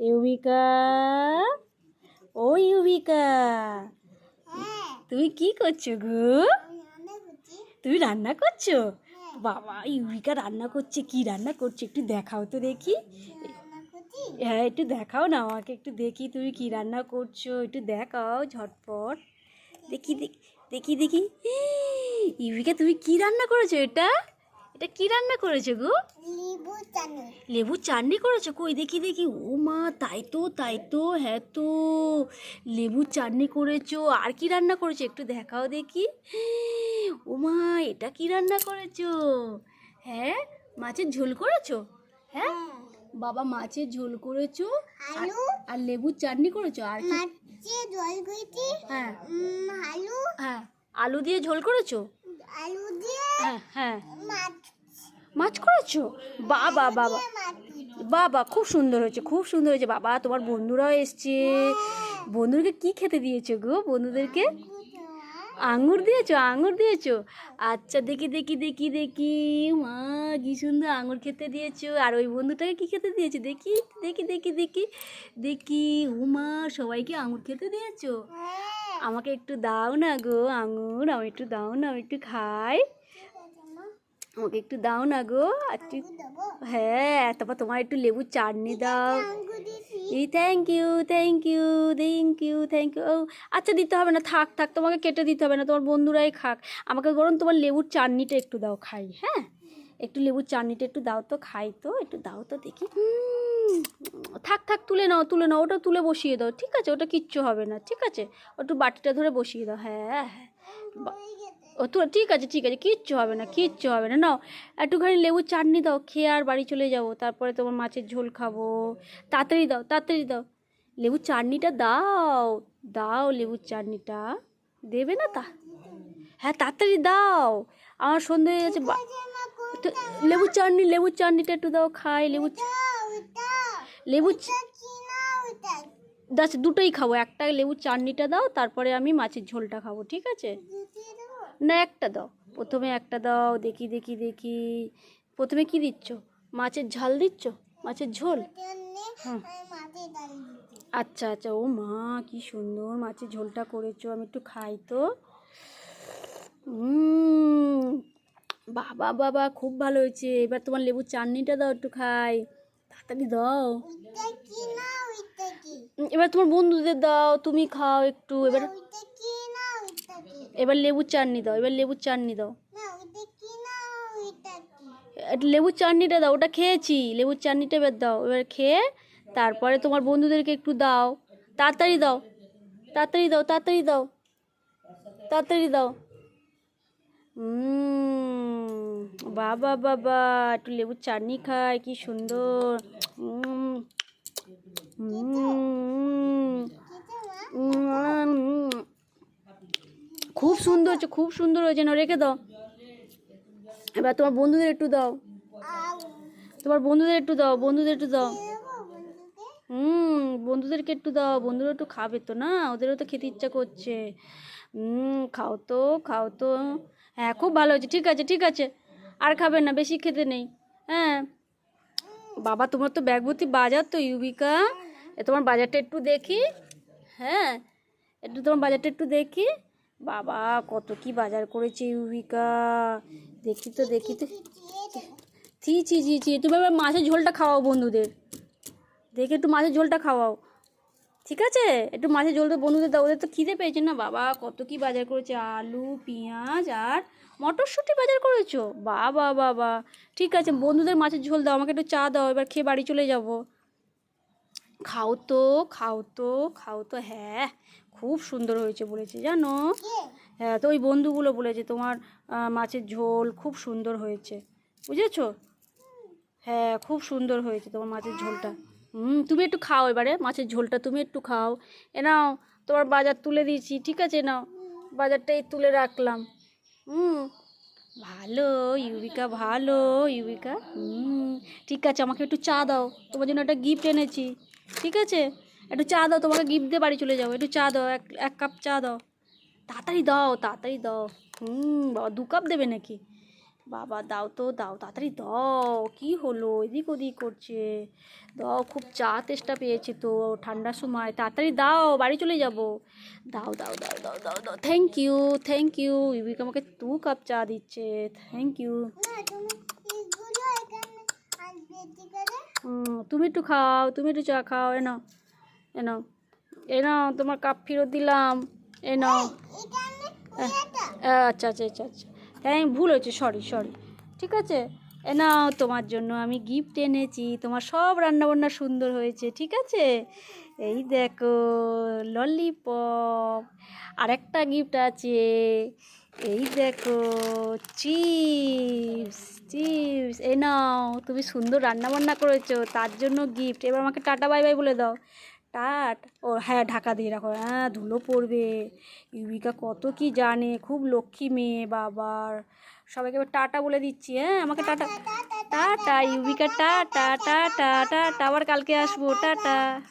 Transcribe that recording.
ইউবিকা, ও ইউবিকা, তুমি কি করছো গো? তুমি রান্না করছো? বাবা, ইউবিকা রান্না করছে। কি রান্না করছো একটু দেখাও তো দেখি। হ্যাঁ, একটু দেখাও না আমাকে, একটু দেখি তুমি কি রান্না করছো, একটু দেখাও ঝটপট। দেখি দেখি দেখি দেখি। ইউবিকা, তুমি কি রান্না করেছো? এটা এটা কি রান্না করেছো গো? লেবু চাটনি করেছো? কই দেখি দেখি। ও মা, তাই তো তাই তো, হ্যাঁ তো লেবু চাটনি করেছো। আর কি রান্না করেছো একটু দেখাও দেখি। ও মা, এটা কি রান্না করেছো? হ্যাঁ, মাছের ঝোল করেছো? হ্যাঁ বাবা, মাছের ঝোল করেছো আর লেবুর চাটনি করেছো। আর কি? হ্যাঁ, হ্যাঁ, আলু দিয়ে ঝোল করেছো? হ্যাঁ হ্যাঁ, মাছ করেছো? বাবা বাবা বাবা, খুব সুন্দর হয়েছে, খুব সুন্দর হয়েছে। বাবা, তোমার বন্ধুরাও এসছে। বন্ধুদেরকে কি খেতে দিয়েছো গো? বন্ধুদেরকে আঙুর দিয়েছো? আঙুর দিয়েছো? আচ্ছা, দেখি দেখি দেখি দেখি। মা, কি সুন্দর আঙুর খেতে দিয়েছো। আর ওই বন্ধুটাকে কি খেতে দিয়েছো? দেখি দেখি দেখি দেখি দেখি। ও মা, সবাইকে আঙুর খেতে দিয়েছো? আমাকে একটু দাও না গো আঙুর, আমি একটু দাও না, আমি একটু খাই। আমাকে একটু দাও না গো একটু। হ্যাঁ, তারপর তোমার একটু লেবুর চাটনি দাও। এই thank you thank you thank you thank you. ও আচ্ছা, দিতে হবে না, থাক থাক, তোমাকে কেটে দিতে হবে না, তোমার বন্ধুরাই খাক। আমাকে বরং তোমার লেবুর চাটনিটা একটু দাও, খাই। হ্যাঁ, একটু লেবুর চাটনিটা একটু দাও তো, খাই তো, একটু দাও তো দেখি। থাক থাক, তুলে নাও তুলে নাও, ওটা তুলে বসিয়ে দাও, ঠিক আছে? ওটা কিচ্ছু হবে না, ঠিক আছে? একটু বাটিটা ধরে বসিয়ে দাও। হ্যাঁ হ্যাঁ, ও তো ঠিক আছে ঠিক আছে, কিচ্ছু হবে না, কিচ্ছু হবে না। নাও, একটুখানি লেবুর চাটনি দাও, খেয়ে আর বাড়ি চলে যাবো, তারপরে তোমার মাছের ঝোল খাবো। তাড়াতাড়ি দাও, তাড়াতাড়ি দাও, লেবুর চাটনিটা দাও। দাও লেবুর চাটনিটা, দেবে না তা? হ্যাঁ, তাড়াতাড়ি দাও, আমার সন্ধে হয়ে গেছে। লেবুর চাটনি, লেবুর চাটনিটা একটু দাও, খাই। লেবু দাস, দুটোই খাবো। একটা লেবুর চাটনিটা দাও, তারপরে আমি মাছের ঝোলটা খাবো, ঠিক আছে? না, একটা দাও, প্রথমে একটা দাও। দেখি দেখি দেখি, প্রথমে কি দিচ্ছ? মাছের ঝাল দিচ্ছ? মাছের ঝোল? হ্যাঁ, আচ্ছা আচ্ছা। ও মা, কি সুন্দর মাছের ঝোলটা করেছো, আমি একটু খাই তো। বাবা বাবা, খুব ভালো হয়েছে। এবার তোমার লেবুর চাটনিটা দাও, একটু খাই, তাড়াতাড়ি দাও। এবার তোমার বন্ধুদের দাও, তুমি খাও একটু। এবার এবার লেবুর চাটনি দাও, এবার লেবুর চাটনি দাও, একটু লেবুর চাটনিটা দাও। ওটা খেয়েছি, লেবুর চাটনিটা এবার দাও। এবার খেয়ে তারপরে তোমার বন্ধুদেরকে একটু দাও। তাড়াতাড়ি দাও, তাড়াতাড়ি দাও, তাড়াতাড়ি দাও, তাড়াতাড়ি দাও। বাবা বাবা, একটু লেবুর চাটনি খায়, কি সুন্দর। খুব সুন্দর হয়েছে, খুব সুন্দর হয়েছে। না, রেখে দাও। এবার তোমার বন্ধুদের একটু দাও, তোমার বন্ধুদের একটু দাও, বন্ধুদের একটু দাও। বন্ধুদেরকে একটু দাও, বন্ধুরা একটু খাবে তো, না? ওদেরও তো খেতে ইচ্ছা করছে। খাও তো, খাও তো। হ্যাঁ, খুব ভালো হয়েছে, ঠিক আছে ঠিক আছে, আর খাবে না, বেশি খেতে নেই। হ্যাঁ বাবা, তোমার তো ব্যাগ ভর্তি বাজার তো ইউবিকা, তোমার বাজারটা একটু দেখি। হ্যাঁ, একটু তোমার বাজারটা একটু দেখি। বাবা, কত কি বাজার করেছে ইউবিকা, দেখি তো দেখি তো। ছি ছি ছি ছি, তুমি এবার মাছের ঝোলটা খাওয়াও বন্ধুদের, দেখে একটু মাছের ঝোলটা খাওয়াও, ঠিক আছে? একটু মাছের ঝোলটা বন্ধুদের দাও, ওদের তো খিদে পেয়েছে না। বাবা, কত কি বাজার করেছে, আলু পেঁয়াজ আর মটরশুঁটি বাজার করেছো। বাবা বাবা, ঠিক আছে, বন্ধুদের মাছের ঝোল দাও, আমাকে একটু চা দাও, এবার খেয়ে বাড়ি চলে যাব। খাও তো, খাও তো, খাও তো। হ্যাঁ, খুব সুন্দর হয়েছে বলেছে, জানো? হ্যাঁ, তো ওই বন্ধুগুলো বলেছে তোমার মাছের ঝোল খুব সুন্দর হয়েছে, বুঝেছো? হ্যাঁ, খুব সুন্দর হয়েছে তোমার মাছের ঝোলটা। তুমি একটু খাও, এবারে মাছের ঝোলটা তুমি একটু খাও। এ নাও, তোমার বাজার তুলে দিয়েছি, ঠিক আছে? নাও, বাজারটাই তুলে রাখলাম। হুম ভালো ইউবিকা, ভালো ইউবিকা। ঠিক আছে, আমাকে একটু চা দাও, তোমার জন্য একটা গিফট এনেছি, ঠিক আছে? একটু চা দাও, তোমাকে গিফট দিয়ে বাড়ি চলে যাবো। একটু চা দাও, এক এক কাপ চা দাও, তাড়াতাড়ি দাও, তাড়াতাড়ি দাও। বাবা, 2 কাপ দেবে নাকি? বাবা দাও তো, দাও তাড়াতাড়ি দাও। কি হলো, এদিক ওদিক করছে? দাও, খুব চা তেষ্টা পেয়েছে তো ঠান্ডার সময়, তাড়াতাড়ি দাও, বাড়ি চলে যাব। দাও দাও দাও দাও দাও দাও। Thank you, thank you. Ubika আমাকে 2 কাপ চা দিচ্ছে, থ্যাংক ইউ। তুমি একটু খাও, তুমি একটু চা খাও। এ নাও, এ নাও, এ নাও, তোমার কাপ ফেরত দিলাম। এ নাও। আচ্ছা আচ্ছা আচ্ছা আচ্ছা, হ্যাঁ ভুল হয়েছে, সরি সরি। ঠিক আছে, এ নাও, তোমার জন্য আমি গিফট এনেছি। তোমার সব রান্নাবান্না সুন্দর হয়েছে, ঠিক আছে। এই দেখো ললিপপ। আরেকটা গিফট আছে, এই দেখো চিপস, চিপস। এই নাও, তুমি সুন্দর রান্নাবান্না করেছো, তার জন্য গিফট। এবার আমাকে টাটা বাই বাই বলে দাও। টাট, ও হ্যাঁ, ঢাকা দিয়ে রাখো, হ্যাঁ ধুলো পড়বে। ইউবিকা কত কি জানে, খুব লক্ষ্মী মেয়ে বাবার। সবাইকে এবার টাটা বলে দিচ্ছি, হ্যাঁ আমাকে tata. Tata Ubika, tata tata tata, আবার কালকে আসবো, টাটা।